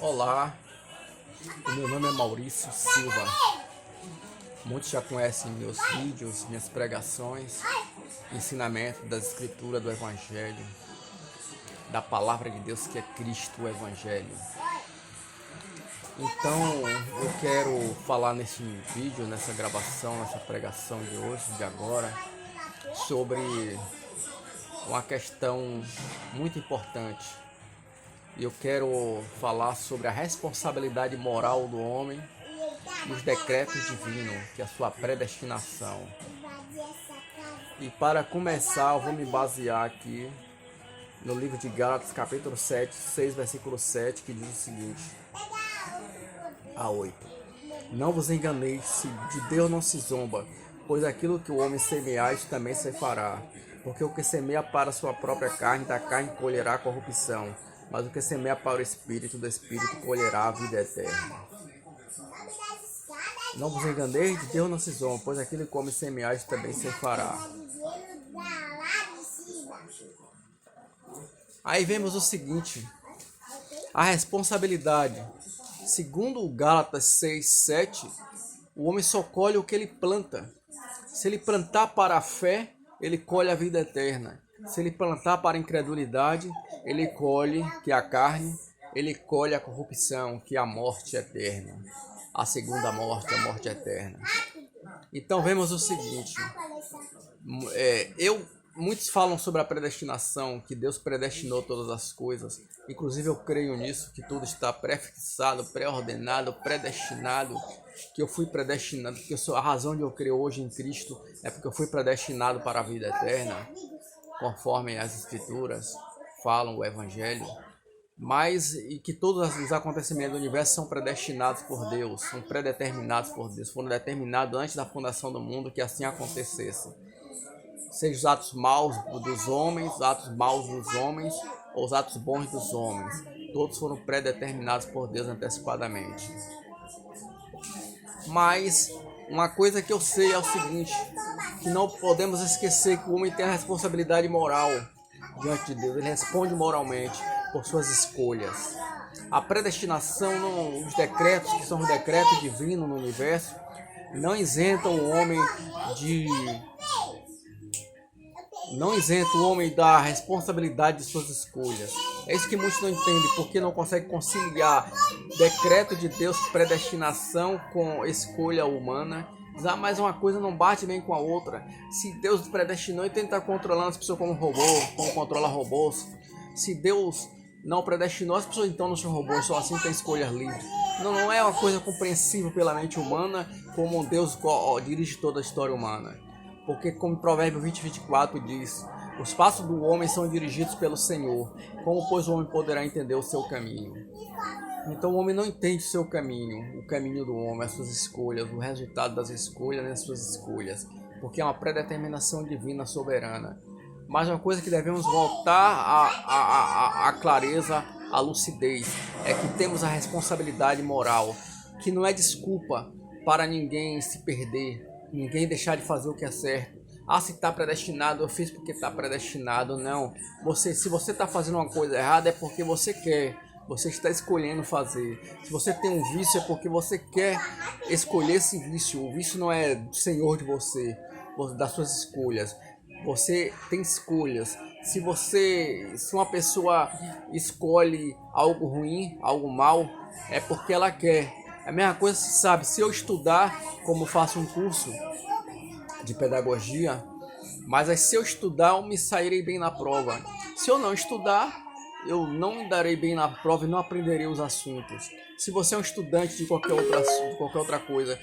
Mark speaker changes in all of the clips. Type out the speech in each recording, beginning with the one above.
Speaker 1: Olá, o meu nome é Maurício Silva. Muitos já conhecem meus vídeos, minhas pregações, ensinamento das escrituras do Evangelho, da palavra de Deus que é Cristo, o Evangelho. Então, eu quero falar nesse vídeo, nessa gravação, nessa pregação de hoje, de agora, sobre uma questão muito importante. Eu quero falar sobre a responsabilidade moral do homem e os decretos divinos, que é a sua predestinação. E para começar, eu vou me basear aqui no livro de Gálatas, capítulo 7, 6, versículo 7, que diz o seguinte, a 8. Não vos enganeis, de Deus não se zomba, pois aquilo que o homem semear, isso também se fará. Porque o que semeia para a sua própria carne, da carne colherá corrupção. Mas o que semeia para o Espírito, do Espírito colherá a vida eterna. Não vos enganeis, de Deus não se zomba, pois aquele que come semear, isso também se fará. Aí vemos o seguinte, a responsabilidade. Segundo o Gálatas 6, 7, o homem só colhe o que ele planta. Se ele plantar para a fé, ele colhe a vida eterna. Se ele plantar para a incredulidade, ele colhe, que é a carne, ele colhe a corrupção, que é a morte eterna. A segunda morte, a morte eterna. Então vemos o seguinte, muitos falam sobre a predestinação, que Deus predestinou todas as coisas. Inclusive eu creio nisso, que tudo está pré-fixado, pré-ordenado, predestinado, que eu fui predestinado, porque a razão de eu crer hoje em Cristo é porque eu fui predestinado para a vida eterna, conforme as Escrituras falam, o Evangelho. Mas e que todos os acontecimentos do universo são predestinados por Deus, são predeterminados por Deus, foram determinados antes da fundação do mundo que assim acontecesse. Seja os atos maus dos homens, os atos maus dos homens, ou os atos bons dos homens, todos foram predeterminados por Deus antecipadamente. Mas uma coisa que eu sei é o seguinte, que não podemos esquecer que o homem tem a responsabilidade moral diante de Deus, ele responde moralmente por suas escolhas. A predestinação, os decretos, que são os decretos divinos no universo, não isentam o homem da responsabilidade de suas escolhas. É isso que muitos não entendem, porque não conseguem conciliar decreto de Deus, predestinação, com escolha humana. Mas uma coisa não bate bem com a outra. Se Deus predestinou, então ele está controlando as pessoas como robô, como controla robôs. Se Deus não predestinou, as pessoas então não são robôs, só assim tem escolhas livres. Não é uma coisa compreensível pela mente humana, como Deus dirige toda a história humana. Porque como Provérbio 20, 24 diz, os passos do homem são dirigidos pelo Senhor, como pois o homem poderá entender o seu caminho? Então o homem não entende o seu caminho, o caminho do homem, as suas escolhas, o resultado das escolhas, as suas escolhas, porque é uma predeterminação divina soberana. Mas uma coisa que devemos voltar à clareza, à lucidez, é que temos a responsabilidade moral, que não é desculpa para ninguém se perder, ninguém deixar de fazer o que é certo. Se está predestinado, eu fiz porque está predestinado. Não. Se você está fazendo uma coisa errada, é porque você quer. Você está escolhendo fazer. Se você tem um vício, é porque você quer escolher esse vício. O vício não é senhor de você, das suas escolhas. Você tem escolhas. Se uma pessoa escolhe algo ruim, algo mal, é porque ela quer. A mesma coisa, sabe, se eu estudar, como faço um curso de pedagogia, mas se eu estudar, eu me sairei bem na prova. Se eu não estudar, eu não me darei bem na prova e não aprenderei os assuntos. Se você é um estudante de qualquer outra coisa,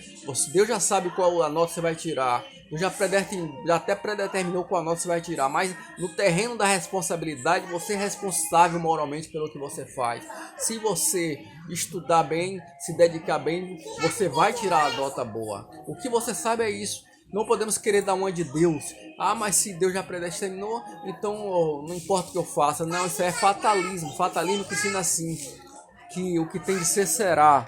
Speaker 1: Deus já sabe qual a nota você vai tirar. Deus já até predeterminou qual a nota você vai tirar. Mas no terreno da responsabilidade, você é responsável moralmente pelo que você faz. Se você estudar bem, se dedicar bem, você vai tirar a nota boa. O que você sabe é isso. Não podemos querer dar uma de Deus. Mas se Deus já predestinou, então não importa o que eu faça. Não, isso é fatalismo. Fatalismo que ensina assim, que o que tem de ser será,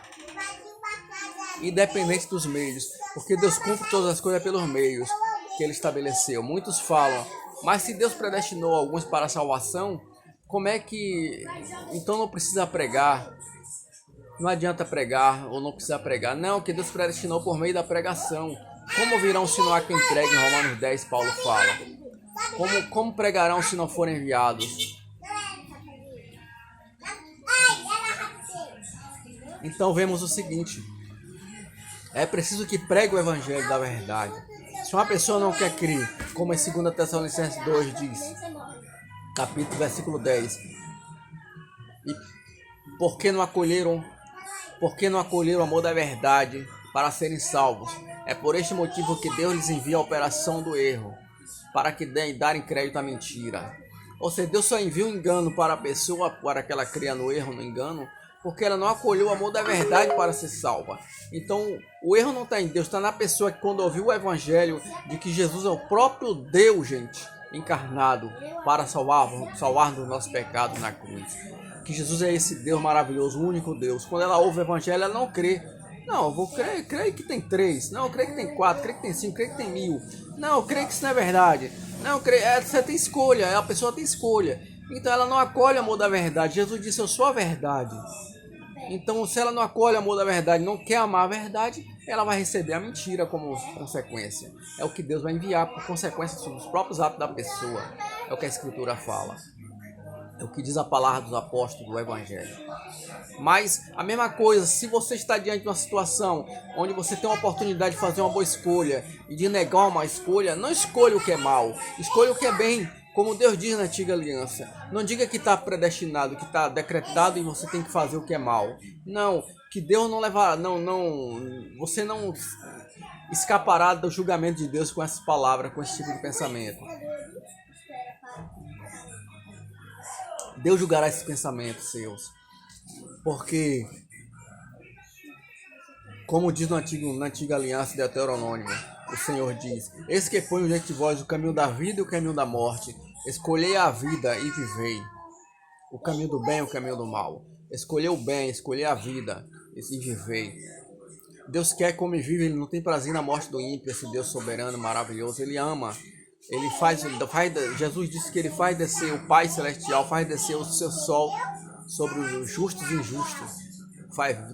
Speaker 1: independente dos meios. Porque Deus cumpre todas as coisas pelos meios que Ele estabeleceu. Muitos falam, mas se Deus predestinou alguns para a salvação, como é que então não precisa pregar? não adianta pregar ou não precisa pregar. Não, que Deus predestinou por meio da pregação. Como virão se não há quem pregue, em Romanos 10, Paulo fala. Como pregarão se não forem enviados? Então vemos o seguinte: é preciso que pregue o evangelho da verdade. Se uma pessoa não quer crer, como em 2 Tessalonicenses 2 diz, capítulo, versículo 10, e por que não acolheram o amor da verdade para serem salvos? É por este motivo que Deus lhes envia a operação do erro, para que darem crédito à mentira. Ou seja, Deus só envia o engano para a pessoa, para que ela creia no erro, no engano, porque ela não acolheu o amor da verdade para ser salva. Então, o erro não está em Deus, está na pessoa que, quando ouviu o evangelho de que Jesus é o próprio Deus, gente, encarnado, para salvar dos nossos pecados na cruz. Que Jesus é esse Deus maravilhoso, o único Deus. Quando ela ouve o evangelho, ela não crê. Não, eu vou crer, creio que tem 3. Não, eu creio que tem 4, creio que tem 5, creio que tem 1000. Não, eu creio que isso não é verdade. Não, eu creio, você tem escolha, a pessoa tem escolha. Então ela não acolhe o amor da verdade. Jesus disse, eu sou a verdade. Então, se ela não acolhe o amor da verdade, não quer amar a verdade, ela vai receber a mentira como consequência. É o que Deus vai enviar por consequência dos próprios atos da pessoa. É o que a Escritura fala. É o que diz a palavra dos apóstolos do Evangelho. Mas a mesma coisa, se você está diante de uma situação onde você tem uma oportunidade de fazer uma boa escolha e de negar uma escolha, não escolha o que é mal, escolha o que é bem. Como Deus diz na antiga aliança, não diga que está predestinado, que está decretado e você tem que fazer o que é mal. Não, que Deus não levará, você não escapará do julgamento de Deus com essas palavras, com esse tipo de pensamento. Deus julgará esses pensamentos seus, porque, como diz na antiga aliança de Deuteronômio, o Senhor diz, eis que põe diante de vós o caminho da vida e o caminho da morte. Escolhei a vida e vivei. O caminho do bem e o caminho do mal. Escolhei o bem, escolhei a vida e vivei. Deus quer como vive, Ele não tem prazer na morte do ímpio, esse Deus soberano, maravilhoso. Ele ama. Jesus disse que Ele faz descer, o Pai Celestial faz descer o seu sol sobre os justos e injustos.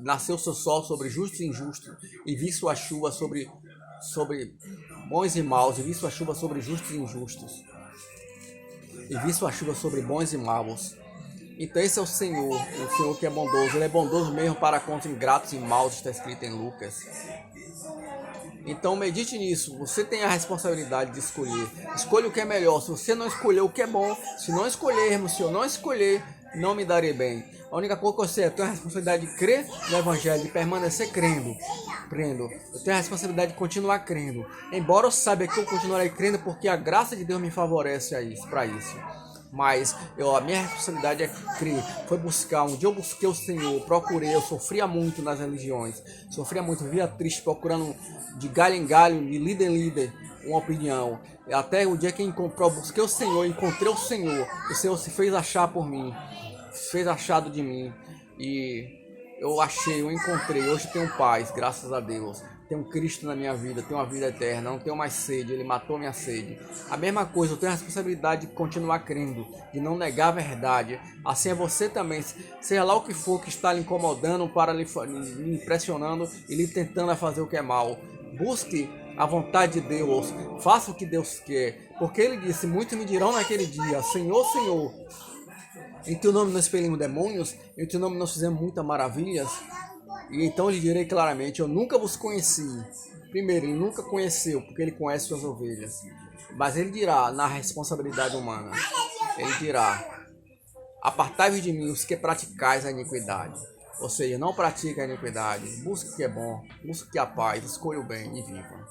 Speaker 1: Nasceu o seu sol sobre justos e injustos e vi sua chuva sobre bons e maus, e vi sua chuva sobre justos e injustos, e vi sua chuva sobre bons e maus. Então esse é o Senhor que é bondoso. Ele é bondoso mesmo para contra ingratos e maus, está escrito em Lucas. Então medite nisso, você tem a responsabilidade de escolher. Escolha o que é melhor. Se você não escolher o que é bom, se eu não escolher, não me darei bem. A única coisa que eu sei é que eu tenho a responsabilidade de crer no Evangelho, de permanecer crendo. Eu tenho a responsabilidade de continuar crendo. Embora eu saiba que eu continuarei crendo porque a graça de Deus me favorece para isso. Mas a minha responsabilidade é crer. Foi buscar. Um dia eu busquei o Senhor, procurei. Eu sofria muito nas religiões. Sofria muito, via triste, procurando de galho em galho, de líder em líder, uma opinião. Até o dia que eu busquei o Senhor, encontrei o Senhor se fez achar por mim. Fez achado de mim. E eu encontrei. Hoje tenho paz, graças a Deus. Tenho Cristo na minha vida, tenho uma vida eterna, não tenho mais sede, Ele matou minha sede. A mesma coisa, eu tenho a responsabilidade de continuar crendo, de não negar a verdade. Assim é você também, seja lá o que for que está lhe incomodando, lhe impressionando e lhe tentando a fazer o que é mal. Busque a vontade de Deus, faça o que Deus quer, porque Ele disse, muitos me dirão naquele dia, Senhor, Senhor, em teu nome nós expelimos demônios, em teu nome nós fizemos muitas maravilhas. E então lhe direi claramente, eu nunca vos conheci. Primeiro, ele nunca conheceu, porque ele conhece suas ovelhas. Mas ele dirá, na responsabilidade humana, ele dirá, apartai-vos de mim os que praticais a iniquidade. Ou seja, não pratique a iniquidade, busque o que é bom, busque a paz, escolha o bem e viva.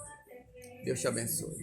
Speaker 1: Deus te abençoe.